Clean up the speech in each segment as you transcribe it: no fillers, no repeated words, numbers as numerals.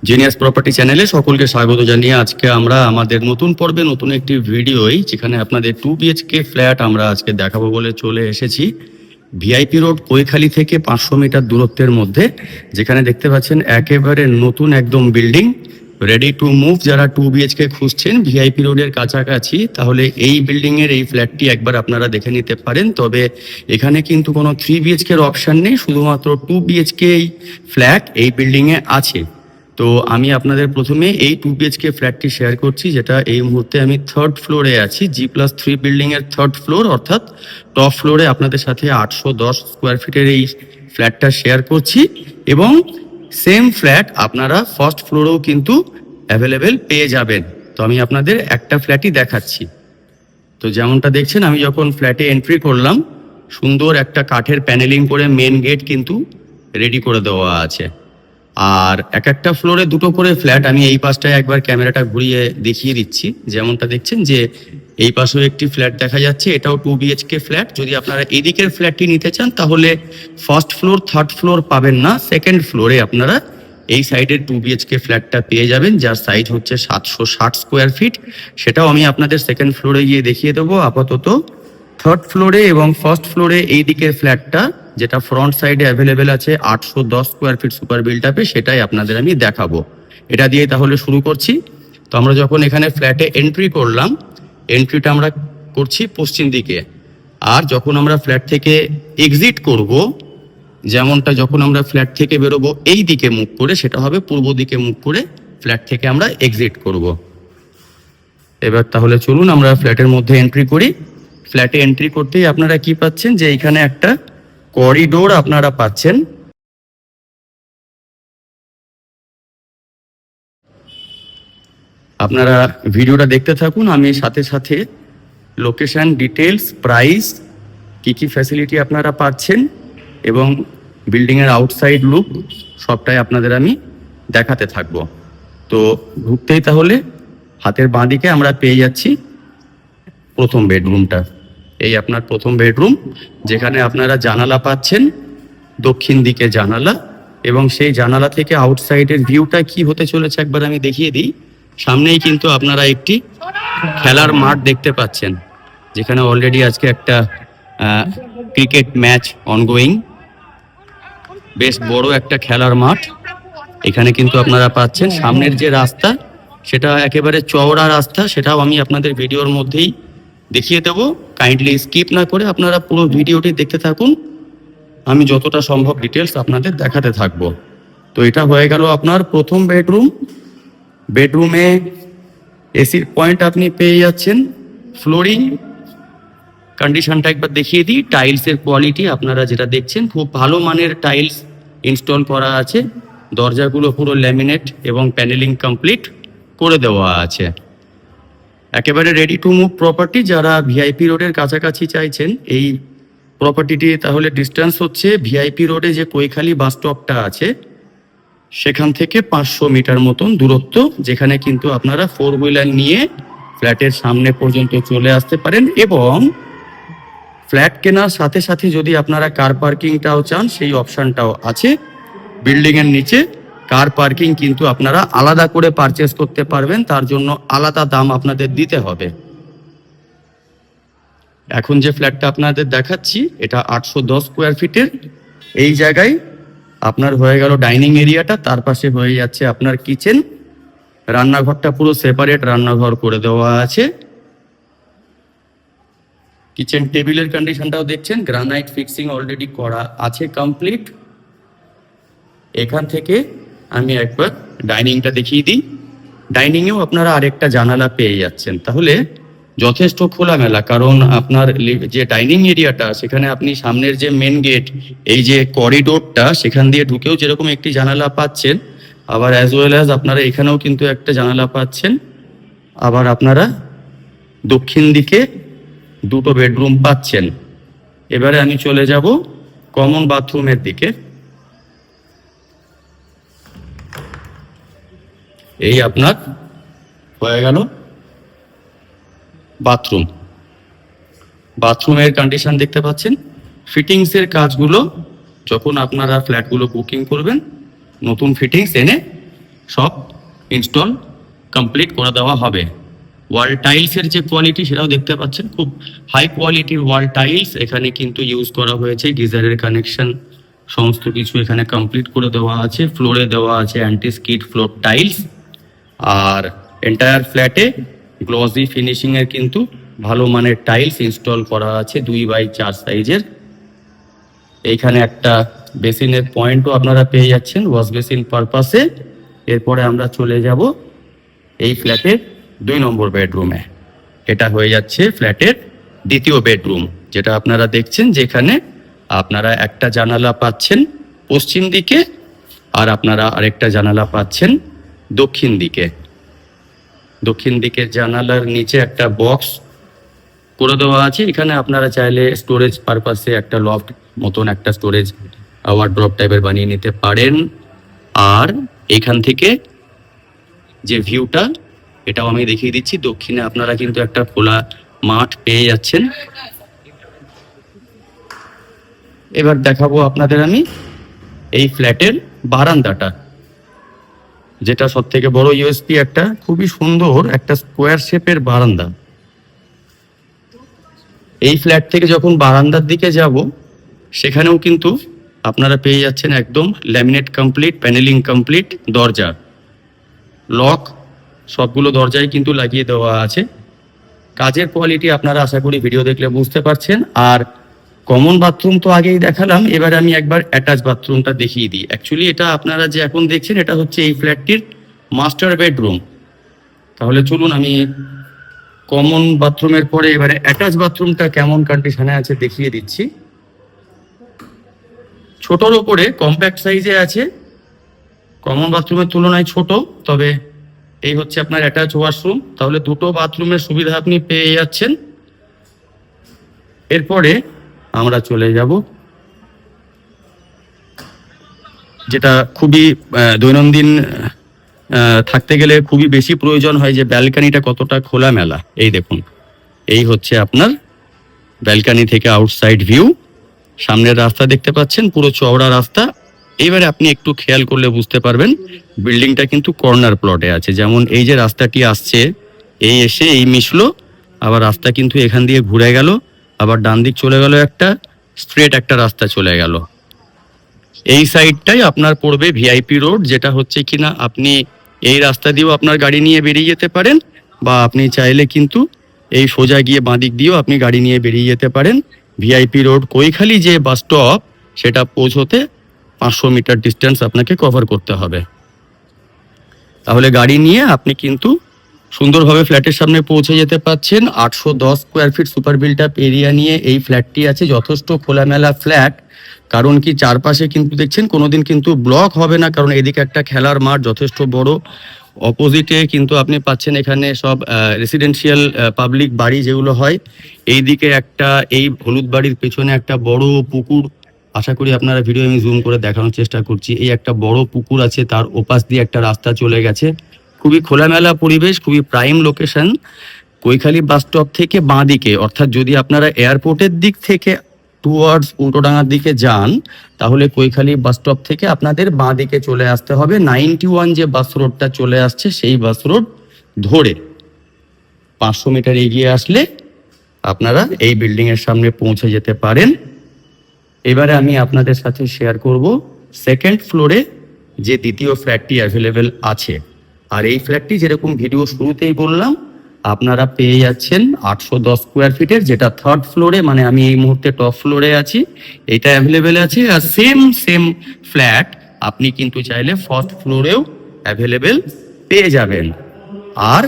Genius property চ্যানেলে সকলকে স্বাগত জানিয়ে আজকে আমরা আমাদের নতুন পর্বে নতুন একটি ভিডিওই যেখানে আপনাদের 2 BHK ফ্ল্যাট আমরা আজকে দেখাবো বলে চলে এসেছি ভিআইপি রোড কৈখালী থেকে 500 মিটার দূরত্বের মধ্যে, যেখানে দেখতে পাচ্ছেন একেবারে নতুন একদম বিল্ডিং রেডি টু মুভ। যারা 2 BHK খুঁজছেন ভিআইপি রোডের কাছাকাছি, তাহলে এই বিল্ডিং এর এই ফ্ল্যাটটি একবার আপনারা দেখে নিতে পারেন। তবে এখানে কিন্তু কোনো 3 BHK এর অপশন নেই, শুধুমাত্র 2 BHK ফ্ল্যাট এই বিল্ডিং এ আছে। তো আমি আপনাদের প্রথমে এই 2 BHK ফ্ল্যাটটি শেয়ার করছি, যেটা এই মুহূর্তে আমি 3rd ফ্লোরে আছি, G+3 বিল্ডিং এর 3rd ফ্লোর, অর্থাৎ টপ ফ্লোরে আপনাদের সাথে 810 স্কোয়ার ফিটের এই ফ্ল্যাটটা শেয়ার করছি। এবং সেম ফ্ল্যাট আপনারা ফার্স্ট ফ্লোরেও কিন্তু অ্যাভেলেবেল পেয়ে যাবেন। তো আমি আপনাদের একটা ফ্ল্যাটই দেখাচ্ছি। তো যেমনটা দেখছেন, আমি যখন ফ্ল্যাটে এন্ট্রি করলাম, সুন্দর একটা কাঠের প্যানেলিং করে মেন গেট কিন্তু রেডি করে দেওয়া আছে। আর এক একটা ফ্লোরে দুটো করে ফ্ল্যাট। আমি এই পাশটায় একবার ক্যামেরাটা ঘুরিয়ে দেখিয়ে দিচ্ছি। যেমনটা দেখছেন যে এই পাশেও একটি ফ্ল্যাট দেখা যাচ্ছে, এটাও 2 BHK ফ্ল্যাট। যদি আপনারা এদিকের ফ্ল্যাটটি নিতে চান তাহলে ফার্স্ট ফ্লোর 3rd ফ্লোর পাবেন না, 2nd ফ্লোরে আপনারা এই সাইডের 2 BHK ফ্ল্যাটটা পেয়ে যাবেন, যার সাইজ হচ্ছে 760 স্কোয়ার ফিট। সেটাও আমি আপনাদের 2nd ফ্লোরে গিয়ে দেখিয়ে দেবো। আপাতত 3rd ফ্লোরে এবং ফার্স্ট ফ্লোরে এই দিকের ফ্ল্যাটটা, যেটা ফ্রন্ট সাইডে অ্যাভেলেবেল আছে 810 স্কোয়ার ফিট সুপার বিল্ডআপে, সেটাই আপনাদের আমি দেখাবো। এটা দিয়ে তাহলে শুরু করছি। তো আমরা যখন এখানে ফ্ল্যাটে এন্ট্রি করলাম, এন্ট্রিটা আমরা করছি পশ্চিম দিকে। আর যখন আমরা ফ্ল্যাট থেকে এক্সিট করব, যেমনটা যখন আমরা ফ্ল্যাট থেকে বেরোবো এই দিকে মুখ করে, সেটা হবে পূর্ব দিকে মুখ করে ফ্ল্যাট থেকে আমরা এক্সিট করব। এবার তাহলে চলুন আমরা ফ্ল্যাটের মধ্যে এন্ট্রি করি। ফ্ল্যাটে এন্ট্রি করতেই আপনারা কি পাচ্ছেন, যে এখানে একটা করিডোর আপনারা পাচ্ছেন। আপনারা ভিডিওটা দেখতে থাকুন, আমি সাথে সাথে লোকেশন ডিটেলস, প্রাইস, কি কি ফ্যাসিলিটি আপনারা পাচ্ছেন এবং বিল্ডিংয়ের আউটসাইড লুক সবটাই আপনাদের আমি দেখাতে থাকবো। তো ঢুকতেই তাহলে হাতের বাঁ দিকে আমরা পেয়ে যাচ্ছি প্রথম বেডরুমটা। এই আপনার প্রথম বেডরুম, যেখানে আপনারা জানালা পাচ্ছেন, দক্ষিণ দিকে জানালা। এবং সেই জানালা থেকে আউটসাইডের ভিউটা কি হতে চলেছে একবার আমি দেখিয়ে দিই। সামনেই কিন্তু আপনারা একটি খেলার মাঠ দেখতে পাচ্ছেন, যেখানে অলরেডি আজকে একটা ক্রিকেট ম্যাচ অনগোয়িং। বেশ বড় একটা খেলার মাঠ এখানে কিন্তু আপনারা পাচ্ছেন। সামনের যে রাস্তা, সেটা একেবারে চওড়া রাস্তা, সেটাও আমি আপনাদের ভিডিওর মধ্যেই দেখিয়ে দেবো। কাইন্ডলি স্কিপ না করে আপনারা পুরো ভিডিওটি দেখতে থাকুন, আমি যতটা সম্ভব ডিটেলস আপনাদের দেখাতে থাকবো। তো এটা হয়ে গেল আপনার প্রথম বেডরুম। বেডরুমে এসির পয়েন্ট আপনি পেয়ে যাচ্ছেন। ফ্লোরিং কন্ডিশনটা একবার দেখিয়ে দিই। টাইলসের কোয়ালিটি আপনারা যেটা দেখছেন, খুব ভালো মানের টাইলস ইনস্টল করা আছে। দরজাগুলো পুরো ল্যামিনেট এবং প্যানেলিং কমপ্লিট করে দেওয়া আছে। একেবারে রেডি টু মুভ প্রপার্টি। যারা ভিআইপি রোডের কাছাকাছি চাইছেন এই প্রপার্টিটি, তাহলে ডিস্টেন্স হচ্ছে ভিআইপি রোডে যে কৈখালী বাস স্টপটা আছে সেখান থেকে 500 মিটার মতন দূরত্ব, যেখানে কিন্তু আপনারা 4 হুইলার নিয়ে ফ্ল্যাটের সামনে পর্যন্ত চলে আসতে পারেন। এবং ফ্ল্যাট কেনার সাথে সাথে যদি আপনারা কার পার্কিংটাও চান, সেই অপশনটাও আছে। বিল্ডিং এর নিচে কার পার্কিং কিন্তু আপনারা আলাদা করে পারচেস করতে পারবেন, তার জন্য আলাদা দাম আপনাদের দিতে হবে। এখন যে ফ্ল্যাটটা আপনাদের দেখাচ্ছি, এটা 810 স্কোয়ার ফিটের। এই জায়গায় আপনার হয়ে গেল ডাইনিং এরিয়াটা, তার পাশে হয়ে যাচ্ছে আপনার কিচেন। রান্নাঘরটা পুরো সেপারেট রান্নাঘর করে দেওয়া আছে। কিচেন টেবিলের কন্ডিশনটাও দেখছেন, গ্রানাইট ফিক্সিং অলরেডি করা আছে কমপ্লিট। এখান থেকে আমি একবার ডাইনিংটা দেখিয়ে দিই। ডাইনিংয়েও আপনারা আরেকটা জানালা পেয়ে যাচ্ছেন, তাহলে যথেষ্ট খোলামেলা। কারণ আপনার যে ডাইনিং এরিয়াটা, সেখানে আপনি সামনের যে মেন গেট, এই যে করিডোরটা, সেখান দিয়ে ঢুকেও যেরকম একটি জানালা পাচ্ছেন, আবার অ্যাজ ওয়েল অ্যাজ আপনারা এখানেও কিন্তু একটা জানালা পাচ্ছেন। আবার আপনারা দক্ষিণ দিকে দুটো বেডরুম পাচ্ছেন। এবারে আমি চলে যাব কমন বাথরুমের দিকে। এই আপনার হয়ে গেল বাথরুম। বাথরুমের কন্ডিশন দেখতে পাচ্ছেন। ফিটিংসের কাজগুলো যখন আপনারা ফ্ল্যাটগুলো বুকিং করবেন, নতুন ফিটিংস এনে সব ইনস্টল কমপ্লিট করে দেওয়া হবে। ওয়াল টাইলসের যে কোয়ালিটি সেটাও দেখতে পাচ্ছেন, খুব হাই কোয়ালিটির ওয়াল টাইলস এখানে কিন্তু ইউজ করা হয়েছে। গিজারের কানেকশন সমস্ত কিছু এখানে কমপ্লিট করে দেওয়া আছে। ফ্লোরে দেওয়া আছে অ্যান্টি স্কিড ফ্লোর টাইলস। আর এন্টায়ার ফ্ল্যাটে গ্লসি ফিনিশিং এর কিন্তু ভালো মানের টাইলস ইনস্টল করা আছে 2x4 সাইজের। এইখানে একটা বেসিনের পয়েন্টও আপনারা পেয়ে যাচ্ছেন ওয়াশ বেসিন পারপাসে। এরপরে আমরা চলে যাব এই ফ্ল্যাটের 2 নম্বর বেডরুমে। এটা হয়ে যাচ্ছে ফ্ল্যাটের দ্বিতীয় বেডরুম, যেটা আপনারা দেখছেন, যেখানে আপনারা একটা জানালা পাচ্ছেন পশ্চিম দিকে আর আপনারা আরেকটা জানালা পাচ্ছেন দক্ষিণ দিকে। দক্ষিণ দিকের জানালার নিচে একটা বক্স করে দেওয়া আছে। এখানে আপনারা চাইলে স্টোরেজ পারপাসে একটা লফট মতন একটা স্টোরেজ ওয়ার্ড্রপ টাইপের বানিয়ে নিতে পারেন। আর এখান থেকে যে ভিউটা, এটাও আমি দেখিয়ে দিচ্ছি। দক্ষিণে আপনারা কিন্তু একটা খোলা মাঠ পেয়ে যাচ্ছেন। এবার দেখাবো আপনাদের আমি এই ফ্ল্যাটের বারান্দাটা, যেটা সব থেকে বড় ইউএসপি। একটা খুবই সুন্দর একটা স্কোয়ার শেপের বারান্দা। এই ফ্ল্যাট থেকে যখন বারান্দার দিকে যাব, সেখানেও কিন্তু আপনারা পেয়ে যাচ্ছেন একদম ল্যামিনেট কমপ্লিট, প্যানেলিং কমপ্লিট দরজা, লক সবগুলো দরজায় কিন্তু লাগিয়ে দেওয়া আছে। কাজের কোয়ালিটি আপনারা আশা করি ভিডিও দেখলে বুঝতে পারছেন। আর কমন বাথরুম তো আগেই দেখালাম, এবার আমি একবার অ্যাটাচ বাথরুমটা দেখিয়ে দিই। অ্যাকচুয়ালি এটা আপনারা যে এখন দেখছেন, এটা হচ্ছে এই ফ্ল্যাটটির মাস্টার বেডরুম। তাহলে চলুন আমি কমন বাথরুমের পরে এবারে অ্যাটাচ বাথরুমটা কেমন কন্ডিশনে আছে দেখিয়ে দিচ্ছি। ছোটর ওপরে কম্প্যাক্ট সাইজে আছে, কমন বাথরুমের তুলনায় ছোট, তবে এই হচ্ছে আপনার অ্যাটাচ ওয়াশরুম। তাহলে দুটো বাথরুমের সুবিধা আপনি পেয়ে যাচ্ছেন। এরপরে আমরা চলে যাব যেটা খুবই দৈনন্দিন থাকতে গেলে খুবই বেশি প্রয়োজন হয়, যে ব্যালকানিটা কতটা খোলামেলা। এই দেখুন, এই হচ্ছে আপনার ব্যালকানি থেকে আউটসাইড ভিউ। সামনের রাস্তা দেখতে পাচ্ছেন, পুরো চওড়া রাস্তা। এইবারে আপনি একটু খেয়াল করলে বুঝতে পারবেন বিল্ডিংটা কিন্তু কর্নার প্লটে আছে। যেমন এই যে রাস্তাটি আসছে, এই এসে এই মিশলো, আবার রাস্তা কিন্তু এখান দিয়ে ঘুরে গেল, আবার ডান দিক চলে গেল, একটা স্ট্রেট একটা রাস্তা চলে গেল। এই সাইডটাই আপনার পড়বে ভিআইপি রোড, যেটা হচ্ছে কিনা আপনি এই রাস্তা দিয়েও আপনার গাড়ি নিয়ে বেরিয়ে যেতে পারেন, বা আপনি চাইলে কিন্তু এই সোজা গিয়ে বাঁদিক দিয়েও আপনি গাড়ি নিয়ে বেরিয়ে যেতে পারেন। ভিআইপি রোড কৈখালি যে বাস স্টপ, সেটা পৌঁছতে 500 মিটার ডিস্টেন্স আপনাকে কভার করতে হবে। তাহলে গাড়ি নিয়ে আপনি কিন্তু সুন্দরভাবে ফ্ল্যাটের সামনে পৌঁছে যেতে পারছেন। 810 square feet super built up area নিয়ে এই ফ্ল্যাটটি আছে। যথেষ্ট খোলামেলা ফ্ল্যাট, কারণ কি চারপাশে কিন্তু দেখছেন কোনোদিন কিন্তু ব্লক হবে না, কারণ এদিকে একটা খেলার মাঠ যথেষ্ট বড়। অপোজিটে কিন্তু আপনি পাচ্ছেন এখানে সব রেসিডেন্সিয়াল পাবলিক বাড়ি যেগুলো হয়। এইদিকে একটা, এই হলুদ বাড়ির পেছনে একটা বড় পুকুর। আশা করি আপনারা ভিডিও আমি জুম করে দেখানোর চেষ্টা করছি। এই একটা বড় পুকুর আছে, তার ওপাশ দিয়ে একটা রাস্তা চলে গেছে। খুবই খোলামেলা পরিবেশ, খুবই prime location. Kaikhali bus stop থেকে বাঁ দিকে, অর্থাৎ যদি আপনারা এয়ারপোর্টের দিক থেকে টুয়ার্ডস উল্টোডাঙ্গার দিকে যান, তাহলে কৈখালি বাস স্টপ থেকে আপনাদের বাঁ দিকে চলে আসতে হবে। 91 যে বাস রোডটা চলে আসছে, সেই বাস রোড ধরে 500 মিটার এগিয়ে আসলে আপনারা এই বিল্ডিং এর সামনে পৌঁছে যেতে পারেন। এবারে আমি আপনাদের সাথে শেয়ার করব সেকেন্ড ফ্লোরে যে দ্বিতীয় ফ্ল্যাটটি অ্যাভেলেবেল আছে। আর এই ফ্ল্যাটটি যেরকম ভিডিও শুরুতেই বললাম, আপনারা পেয়ে যাচ্ছেন 810 স্কোয়ার ফিটের, যেটা থার্ড ফ্লোরে, মানে আমি এই মুহূর্তে টপ ফ্লোরে আছি, এটা অ্যাভেলেবেল আছে। আর সেম ফ্ল্যাট আপনি কিন্তু চাইলে ফার্স্ট ফ্লোরেও অ্যাভেলেবেল পেয়ে যাবেন। আর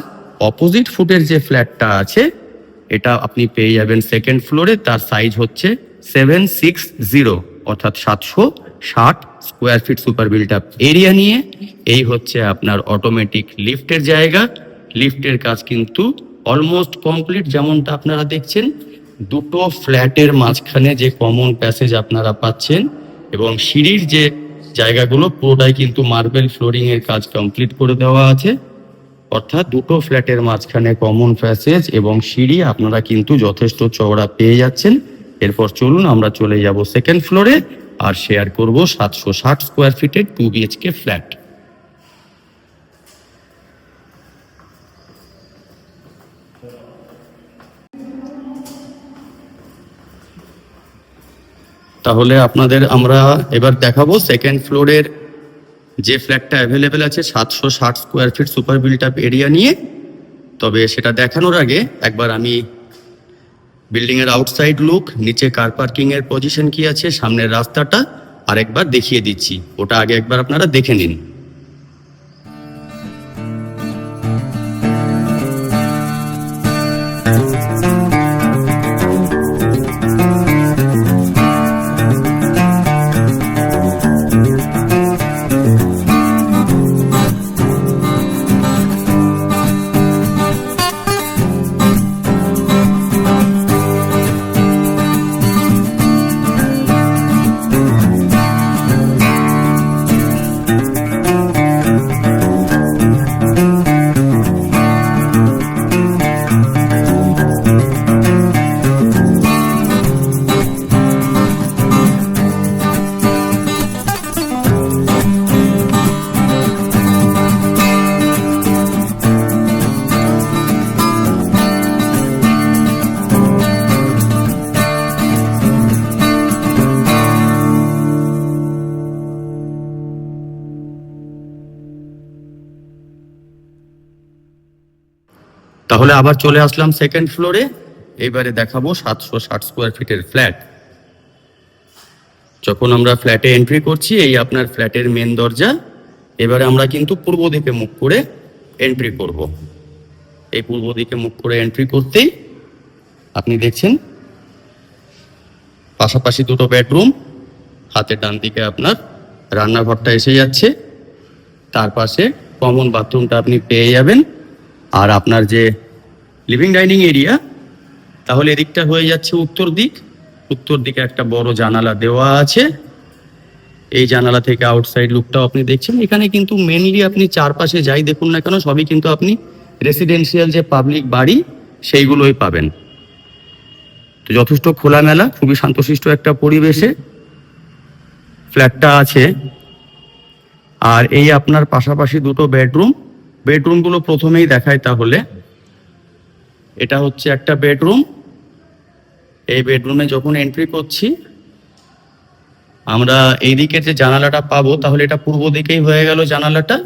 অপোজিট ফুটের যে ফ্ল্যাটটা আছে, এটা আপনি পেয়ে যাবেন সেকেন্ড ফ্লোরে। তার সাইজ হচ্ছে 760, অর্থাৎ 760 square feet super built up area নিয়ে। এই হচ্ছে আপনার অটোমেটিক লিফটের জায়গা। লিফটের কাজ কিন্তু অলমোস্ট কমপ্লিট, যেমনটা আপনারা দেখছেন। দুটো ফ্ল্যাটের মাঝখানে যে কমন প্যাসেজ আপনারা পাচ্ছেন, এবং সিঁড়ির যে জায়গাগুলো পুরোটাই কিন্তু মার্বেল ফ্লোরিং এর কাজ কমপ্লিট করে দেওয়া আছে। অর্থাৎ দুটো ফ্ল্যাটের মাঝখানে কমন প্যাসেজ এবং সিঁড়ি আপনারা কিন্তু যথেষ্ট চওড়া পেয়ে যাচ্ছেন। এরপর চলুন আমরা চলে যাব সেকেন্ড ফ্লোরে আর শেয়ার করব 760 স্কোয়ার ফিটের 2 BHK ফ্ল্যাট। তাহলে আপনাদের আমরা এবার দেখাবো সেকেন্ড ফ্লোরের যে ফ্ল্যাটটা অ্যাভেলেবেল আছে 760 square feet super built up area নিয়ে। তবে সেটা দেখানোর আগে একবার আমি বিল্ডিং এর আউটসাইড লুক, নিচে কার পার্কিং এর পজিশন কি আছে, সামনের রাস্তাটা আরেকবার দেখিয়ে দিচ্ছি। ওটা আগে একবার আপনারা দেখে নিন। তাহলে আবার চলে আসলাম সেকেন্ড ফ্লোরে। এবারে দেখাবো 760 স্কোয়ার ফিটের ফ্ল্যাট। যখন আমরা ফ্ল্যাটে এন্ট্রি করছি, এই আপনার ফ্ল্যাটের মেন দরজা। এবারে আমরা কিন্তু পূর্ব দিকে মুখ করে এন্ট্রি করব। এই পূর্ব দিকে মুখ করে এন্ট্রি করতেই আপনি দেখছেন পাশাপাশি দুটো বেডরুম, হাতের ডান দিকে আপনার রান্নাঘরটা এসে যাচ্ছে, তার পাশে কমন বাথরুমটা আপনি পেয়ে যাবেন। আর আপনার যে লিভিং ডাইনিং এরিয়া, তাহলে এদিকটা হয়ে যাচ্ছে উত্তর দিক। উত্তর দিকে একটা বড় জানালা দেওয়া আছে। এই জানালা থেকে আউটসাইড লুকটাও আপনি দেখছেন। এখানে কিন্তু মেনলি আপনি চারপাশে যাই দেখুন না কেন, সবই কিন্তু আপনি রেসিডেন্সিয়াল যে পাবলিক বাড়ি সেইগুলোই পাবেন। তো যথেষ্ট খোলামেলা, খুবই শান্তশিষ্ট একটা পরিবেশে ফ্ল্যাটটা আছে। আর এই আপনার পাশাপাশি দুটো বেডরুমগুলো প্রথমেই দেখায়। তাহলে এটা হচ্ছে একটা বেডরুম। এই বেডরুমে যখন এন্ট্রি করছি আমরা এইদিকে যে জানালাটা পাবো, তাহলে এটা পূর্ব দিকেই হয়ে গেল জানালাটা।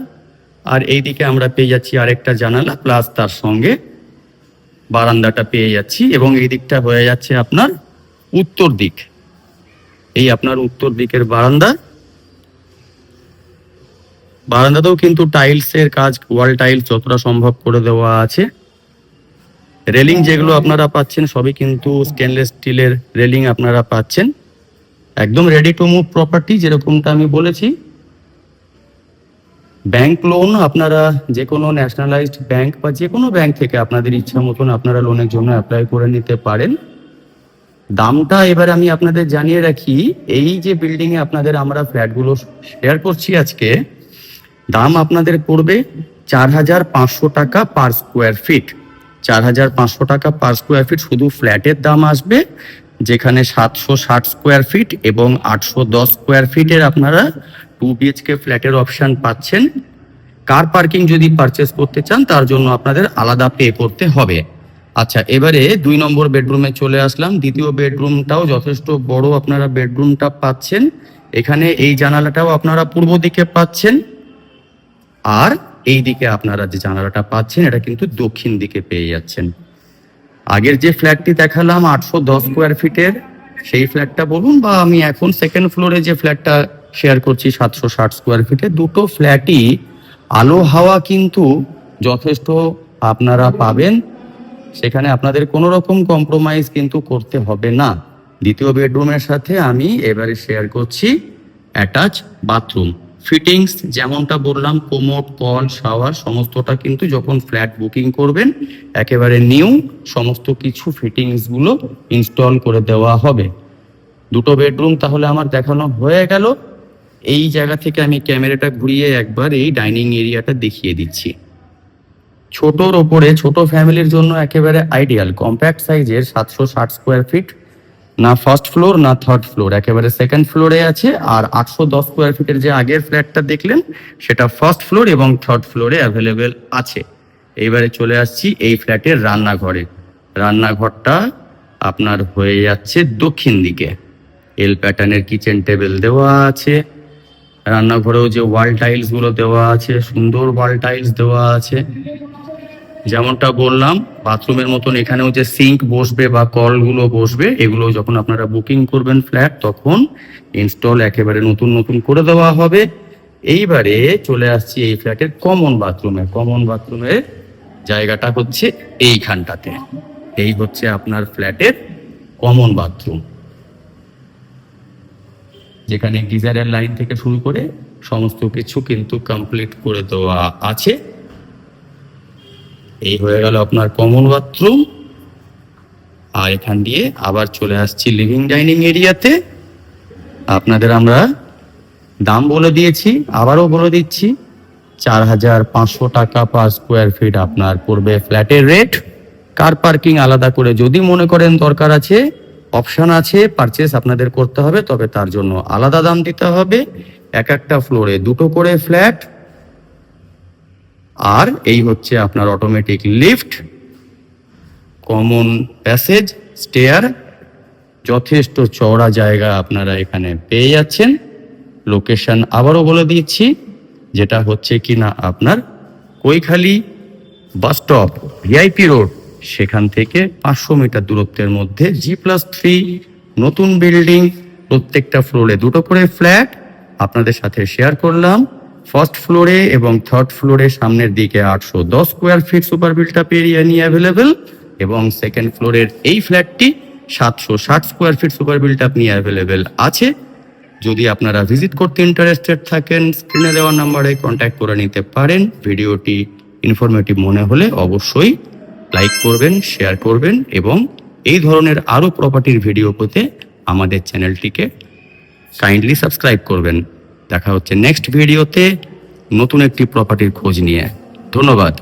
আর এইদিকে আমরা পেয়ে যাচ্ছি আরেকটা জানালা, প্লাস তার সঙ্গে বারান্দাটা পেয়ে যাচ্ছি। এবং এই দিকটা হয়ে যাচ্ছে আপনার উত্তর দিক। এই আপনার উত্তর দিকের বারান্দাতেও কিন্তু টাইলসের কাজ, ওয়াল টাইলস যতটা সম্ভব করে দেওয়া আছে। রেলিং যেগুলো আপনারা পাচ্ছেন সবই কিন্তু স্টেনলেস স্টিলের রেলিং আপনারা পাচ্ছেন। একদম রেডি টু মুভ প্রপার্টি, যেরকমটা আমি বলেছি। ব্যাংক লোন আপনারা যে কোনো ন্যাশনালাইজড ব্যাংক বা যে কোনো ব্যাংক থেকে আপনাদের ইচ্ছা মতন আপনারা লোনের জন্য অ্যাপ্লাই করে নিতে পারেন। দামটা এবার আমি আপনাদের জানিয়ে রাখি, এই যে বিল্ডিং এ আপনাদের আমরা ফ্ল্যাটগুলো শেয়ার করছি আজকে, দাম আপনাদের পড়বে 4,500 টাকা পার স্কোয়ার ফিট। 4,500 টাকা পার স্কোয়ার ফিট শুধু ফ্ল্যাটের দাম আসবে, যেখানে 760 স্কোয়ার ফিট এবং 810 স্কোয়ার ফিটের আপনারা 2 BHK ফ্ল্যাটের অপশন পাচ্ছেন। কার পার্কিং যদি পারচেস করতে চান তার জন্য আপনাদের আলাদা পে করতে হবে। আচ্ছা, এবারে 2 নম্বর বেডরুমে চলে আসলাম। দ্বিতীয় বেডরুমটাও যথেষ্ট বড় আপনারা বেডরুমটা পাচ্ছেন। এখানে এই জানালাটাও আপনারা পূর্ব দিকে পাচ্ছেন। আর এই দিকে আপনারা যে জানালাটা পাচ্ছেন এটা কিন্তু দক্ষিণ দিকে পেয়ে যাচ্ছেন। আগের যে ফ্ল্যাটটি দেখালাম 810 স্কোয়ার ফিটের, সেই ফ্ল্যাটটা বলুন, বা আমি এখন সেকেন্ড ফ্লোরে যে ফ্ল্যাটটা শেয়ার করছি 760 স্কোয়ার ফিটে, দুটো ফ্ল্যাটই আলো হাওয়া কিন্তু যথেষ্ট আপনারা পাবেন। সেখানে আপনাদের কোনো রকম কম্প্রোমাইজ কিন্তু করতে হবে না। দ্বিতীয় বেডরুমের সাথে আমি এবারে শেয়ার করছি অ্যাটাচ বাথরুম। ফিটিংস যেমনটা বললাম, কোমোড, কল, শাওয়ার সমস্তটা কিন্তু যখন ফ্ল্যাট বুকিং করবেন একেবারে নিউ সমস্ত কিছু ফিটিংসগুলো ইনস্টল করে দেওয়া হবে। দুটো বেডরুম তাহলে আমার দেখানো হয়ে গেল। এই জায়গা থেকে আমি ক্যামেরাটা ঘুরিয়ে একবার এই ডাইনিং এরিয়াটা দেখিয়ে দিচ্ছি। ছোটর ওপরে, ছোট ফ্যামিলির জন্য একেবারে আইডিয়াল কম্প্যাক্ট সাইজের 760 স্কোয়ার ফিট, না ফার্স্ট ফ্লোর না থার্ড ফ্লোর, একেবারে সেকেন্ড ফ্লোরে আছে। আর 810 স্কোয়ার ফিটের যে আগের ফ্ল্যাটটা দেখলেন সেটা ফার্স্ট ফ্লোর এবং থার্ড ফ্লোরে অ্যাভেলেবেল আছে। এইবারে চলে আসছি এই ফ্ল্যাটের রান্নাঘরে। রান্নাঘরটা আপনার হয়ে যাচ্ছে দক্ষিণ দিকে। এল প্যাটার্নের কিচেন টেবিল দেওয়া আছে। রান্নাঘরেও যে ওয়াল টাইলস গুলো দেওয়া আছে, সুন্দর ওয়াল টাইলস দেওয়া আছে। যেমনটা বললাম, বাথরুমের মতন এখানেও যে সিঙ্ক বসবে বা কলগুলো বসবে, এগুলো যখন আপনারা বুকিং করবেন ফ্ল্যাট তখন ইনস্টল একেবারে নতুন নতুন করে দেওয়া হবে। এইবারে চলে আসছি এই ফ্ল্যাটের কমন বাথরুমে। কমন বাথরুমের জায়গাটা হচ্ছে এইখানটাতে। এই হচ্ছে আপনার ফ্ল্যাটের কমন বাথরুম, যেখানে গিজারের লাইন থেকে শুরু করে সমস্ত কিছু কিন্তু কমপ্লিট করে দেওয়া আছে। এই হয়ে গেল আপনার কমন বাথরুম। আর এখান দিয়ে আবার চলে আসছি লিভিং ডাইনিং এরিয়াতে। আপনাদের আমরা দাম বলে দিয়েছি, আবারও বলে দিচ্ছি, 4,500 টাকা পার স্কোয়ার ফিট আপনার পড়বে ফ্ল্যাটের রেট। কার পার্কিং আলাদা করে যদি মনে করেন দরকার আছে, অপশন আছে, পারচেস আপনাদের করতে হবে, তবে তার জন্য আলাদা দাম দিতে হবে। এক একটা ফ্লোরে 2টো করে ফ্ল্যাট। আর এই হচ্ছে আপনার automatic lift, common passage, stair, যথেষ্ট চওড়া জায়গা আপনারা এখানে পেয়ে যাচ্ছেন। লোকেশন আবারও বলে দিচ্ছি, যেটা হচ্ছে কিনা আপনার Kaikhali bus stop, VIP road, সেখান থেকে 500 মিটার দূরত্বের মধ্যে G+3 নতুন বিল্ডিং। প্রত্যেকটা ফ্লোরে 2টো করে ফ্ল্যাট আপনাদের সাথে শেয়ার করলাম। ফার্স্ট ফ্লোরে এবং থার্ড ফ্লোরে সামনের দিকে 810 square feet super built up area নিয়ে অ্যাভেলেবেল, এবং সেকেন্ড ফ্লোরের এই ফ্ল্যাটটি 760 square feet super built up নিয়ে অ্যাভেলেবেল আছে। যদি আপনারা ভিজিট করতে ইন্টারেস্টেড থাকেন, স্ক্রিনে দেওয়া নাম্বারে কন্ট্যাক্ট করে নিতে পারেন। ভিডিওটি ইনফরমেটিভ মনে হলে অবশ্যই লাইক করবেন, শেয়ার করবেন, এবং এই ধরনের আরও প্রপার্টির ভিডিও পেতে আমাদের চ্যানেলটিকে কাইন্ডলি সাবস্ক্রাইব করবেন। দেখা হচ্ছে নেক্সট ভিডিওতে নতুন একটি প্রপার্টির খোঁজ নিয়ে। ধন্যবাদ।